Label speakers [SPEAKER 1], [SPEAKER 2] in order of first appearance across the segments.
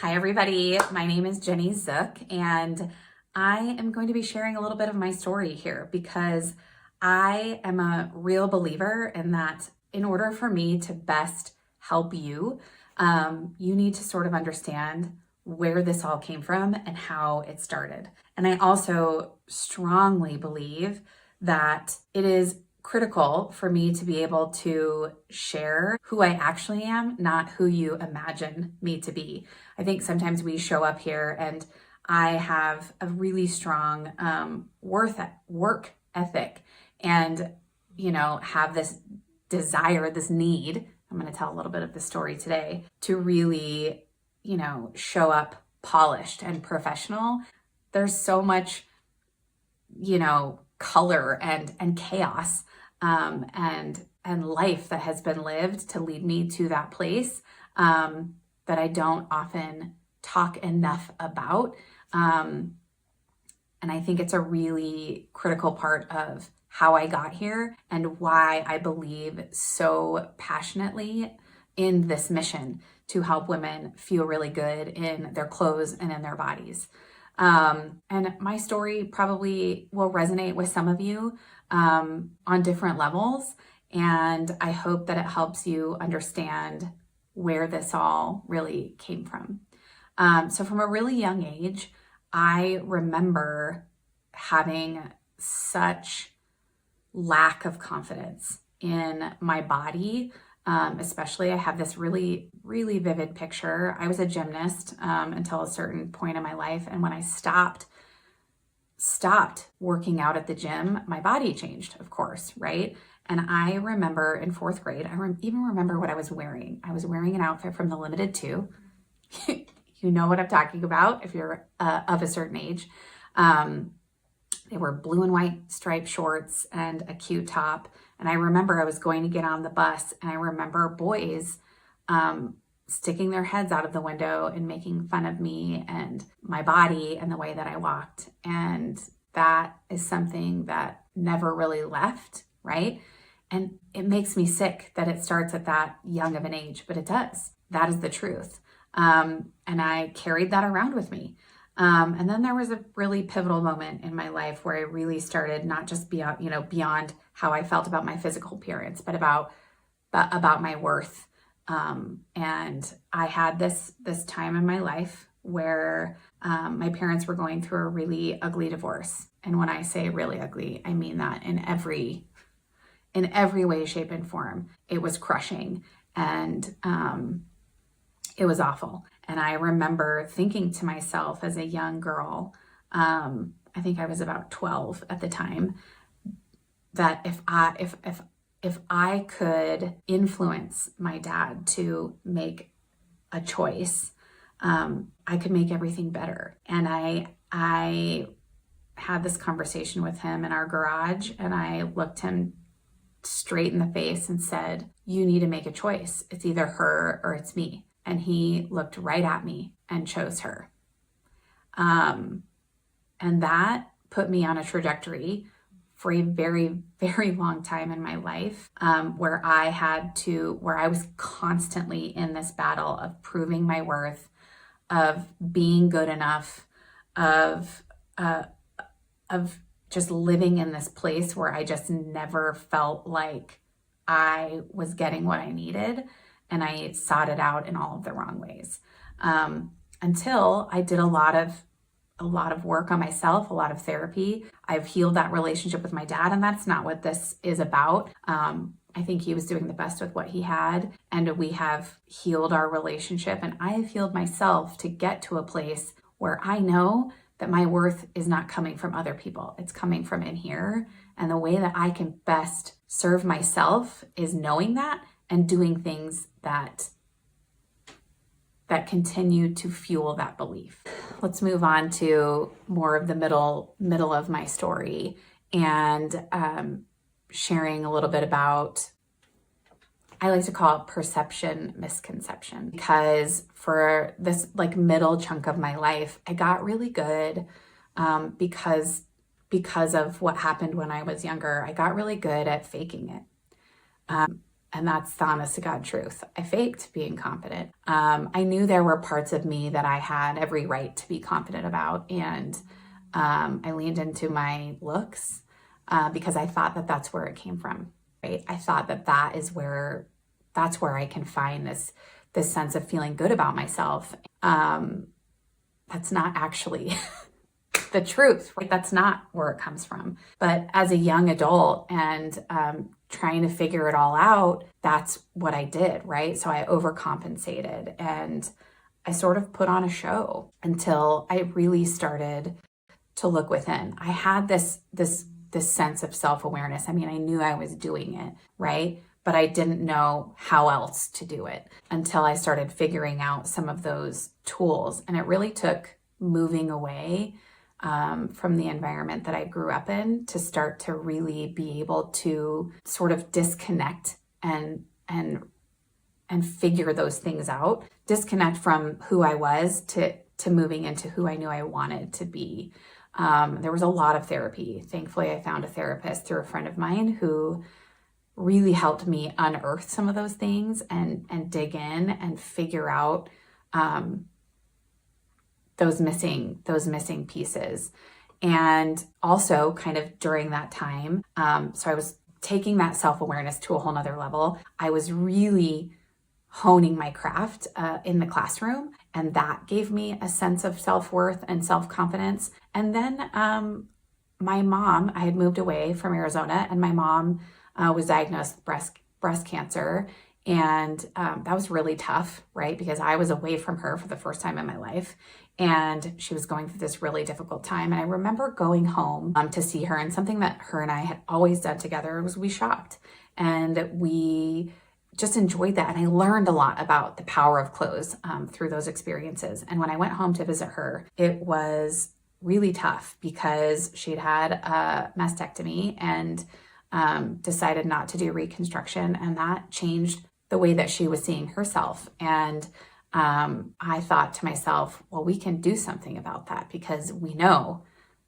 [SPEAKER 1] Hi everybody, my name is Jenny Zook and I am going to be sharing a little bit of my story here because I am a real believer in that in order for me to best help you, you need to sort of understand where this all came from and how it started. And I also strongly believe that it is critical for me to be able to share who I actually am, not who you imagine me to be. I think sometimes we show up here and I have a really strong work ethic and, have this desire, this need. I'm going to tell a little bit of the story today to really, show up polished and professional. There's so much, color and chaos and life that has been lived to lead me to that place that I don't often talk enough about. And I think it's a really critical part of how I got here and why I believe so passionately in this mission to help women feel really good in their clothes and in their bodies. And my story probably will resonate with some of you on different levels. And I hope that it helps you understand where this all really came from. So from a really young age, I remember having such lack of confidence in my body. Especially, I have this really, really vivid picture. I was a gymnast until a certain point in my life. And when I stopped working out at the gym, my body changed, of course, right? And I remember in fourth grade, even remember what I was wearing. I was wearing an outfit from the Limited 2. You know what I'm talking about if you're of a certain age. They were blue and white striped shorts and a cute top. And I remember I was going to get on the bus and I remember boys sticking their heads out of the window and making fun of me and my body and the way that I walked. And that is something that never really left, right? And it makes me sick that it starts at that young of an age, but it does. That is the truth. And I carried that around with me. And then there was a really pivotal moment in my life where I really started not just beyond how I felt about my physical appearance, but about my worth. And I had this time in my life where my parents were going through a really ugly divorce. And when I say really ugly, I mean that in every way, shape, and form. It was crushing and it was awful. And I remember thinking to myself as a young girl, I think I was about 12 at the time, that if I could influence my dad to make a choice, I could make everything better. And I had this conversation with him in our garage, and I looked him straight in the face and said, "You need to make a choice. It's either her or it's me." And he looked right at me and chose her. And that put me on a trajectory for a very, very long time in my life, where I was constantly in this battle of proving my worth, of being good enough, of just living in this place where I just never felt like I was getting what I needed. And I sought it out in all of the wrong ways, until I did a lot of work on myself, a lot of therapy. I've healed that relationship with my dad, and that's not what this is about. I think he was doing the best with what he had, and we have healed our relationship, and I have healed myself to get to a place where I know that my worth is not coming from other people. It's coming from in here. And the way that I can best serve myself is knowing that and doing things that continue to fuel that belief. Let's move on to more of the middle of my story and sharing a little bit about, I like to call it perception misconception, because for this middle chunk of my life, I got really good because of what happened when I was younger. I got really good at faking it. And that's the honest to God truth. I faked being confident. I knew there were parts of me that I had every right to be confident about. And I leaned into my looks because I thought that that's where it came from, right? I thought that that's where I can find this sense of feeling good about myself. That's not actually the truth, right? That's not where it comes from. But as a young adult and trying to figure it all out, that's what I did, right? So I overcompensated and I sort of put on a show until I really started to look within. I had this sense of self-awareness. I mean, I knew I was doing it, right? But I didn't know how else to do it until I started figuring out some of those tools. And it really took moving away from the environment that I grew up in to start to really be able to sort of disconnect and figure those things out, disconnect from who I was to moving into who I knew I wanted to be. There was a lot of therapy. Thankfully, I found a therapist through a friend of mine who really helped me unearth some of those things and dig in and figure out those missing pieces. And also kind of during that time, so I was taking that self-awareness to a whole nother level. I was really honing my craft in the classroom, and that gave me a sense of self-worth and self-confidence. And then my mom, I had moved away from Arizona, and my mom was diagnosed with breast cancer. And that was really tough, right? Because I was away from her for the first time in my life. And she was going through this really difficult time. And I remember going home to see her. And something that her and I had always done together was we shopped. And we just enjoyed that. And I learned a lot about the power of clothes through those experiences. And when I went home to visit her, it was really tough because she'd had a mastectomy and decided not to do reconstruction. And that changed the way that she was seeing herself. And I thought to myself, well, we can do something about that because we know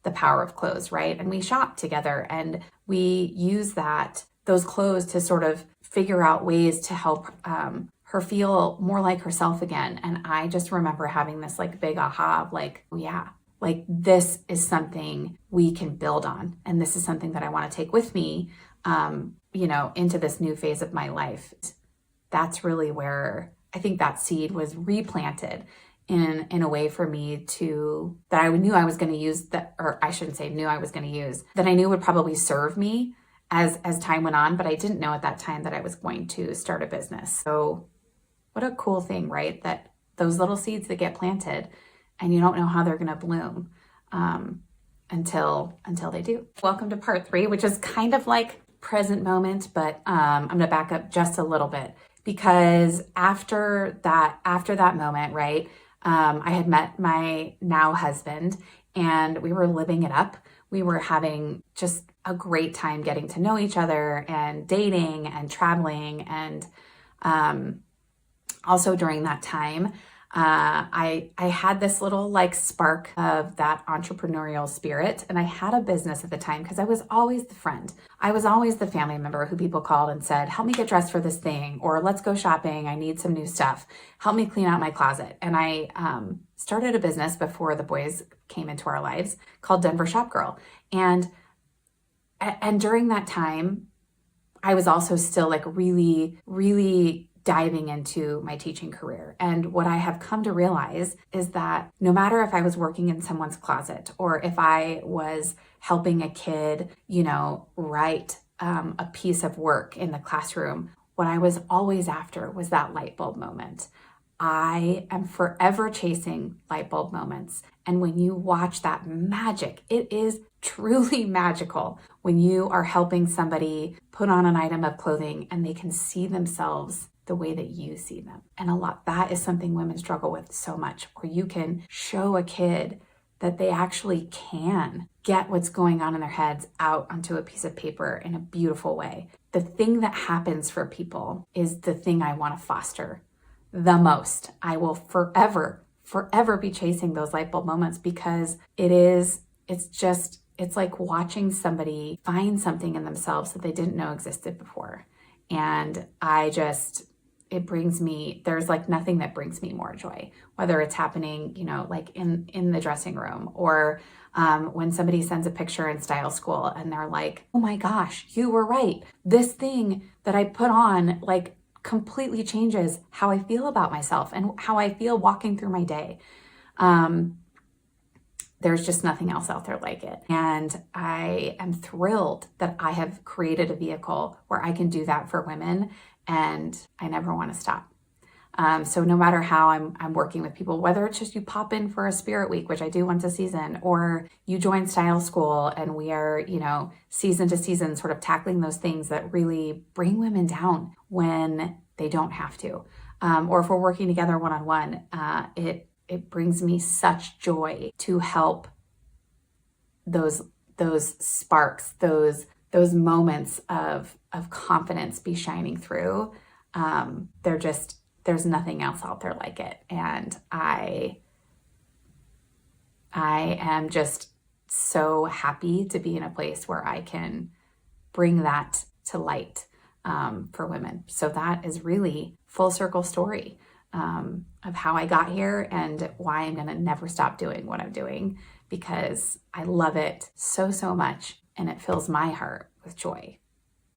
[SPEAKER 1] the power of clothes, right? And we shop together and we use those clothes to sort of figure out ways to help her feel more like herself again. And I just remember having this like big aha of like, oh yeah, like this is something we can build on. And this is something that I want to take with me, into this new phase of my life. That's really where I think that seed was replanted in a way for me that I knew I was going to use that, or I shouldn't say knew I was going to use, that I knew would probably serve me as time went on, but I didn't know at that time that I was going to start a business. So what a cool thing, right? That those little seeds that get planted and you don't know how they're going to bloom until they do. Welcome to part 3, which is kind of like present moment, but I'm going to back up just a little bit because after that moment, right, I had met my now husband and we were living it up. We were having just a great time getting to know each other and dating and traveling. And also during that time, I had this little like spark of that entrepreneurial spirit. And I had a business at the time because I was always the friend. I was always the family member who people called and said, help me get dressed for this thing, or let's go shopping. I need some new stuff. Help me clean out my closet. And I started a business before the boys came into our lives called Denver Shop Girl. And during that time, I was also still like really, really diving into my teaching career. And what I have come to realize is that no matter if I was working in someone's closet or if I was helping a kid, write a piece of work in the classroom, what I was always after was that light bulb moment. I am forever chasing light bulb moments. And when you watch that magic, it is truly magical when you are helping somebody put on an item of clothing and they can see themselves the way that you see them. And that is something women struggle with so much, where you can show a kid that they actually can get what's going on in their heads out onto a piece of paper in a beautiful way. The thing that happens for people is the thing I want to foster the most. I will forever be chasing those light bulb moments because it's like watching somebody find something in themselves that they didn't know existed before. And there's like nothing that brings me more joy, whether it's happening, like in the dressing room, or when somebody sends a picture in style school and they're like, oh my gosh, you were right. This thing that I put on like completely changes how I feel about myself and how I feel walking through my day. There's just nothing else out there like it. And I am thrilled that I have created a vehicle where I can do that for women, and I never want to stop. So no matter how I'm working with people, whether it's just you pop in for a spirit week, which I do once a season, or you join style school and we are, season to season sort of tackling those things that really bring women down when they don't have to. Or if we're working together one-on-one, it brings me such joy to help those sparks, those moments of confidence be shining through. There's nothing else out there like it. And I am just so happy to be in a place where I can bring that to light for women. So that is really full circle story of how I got here and why I'm going to never stop doing what I'm doing, because I love it so, so much, and it fills my heart with joy.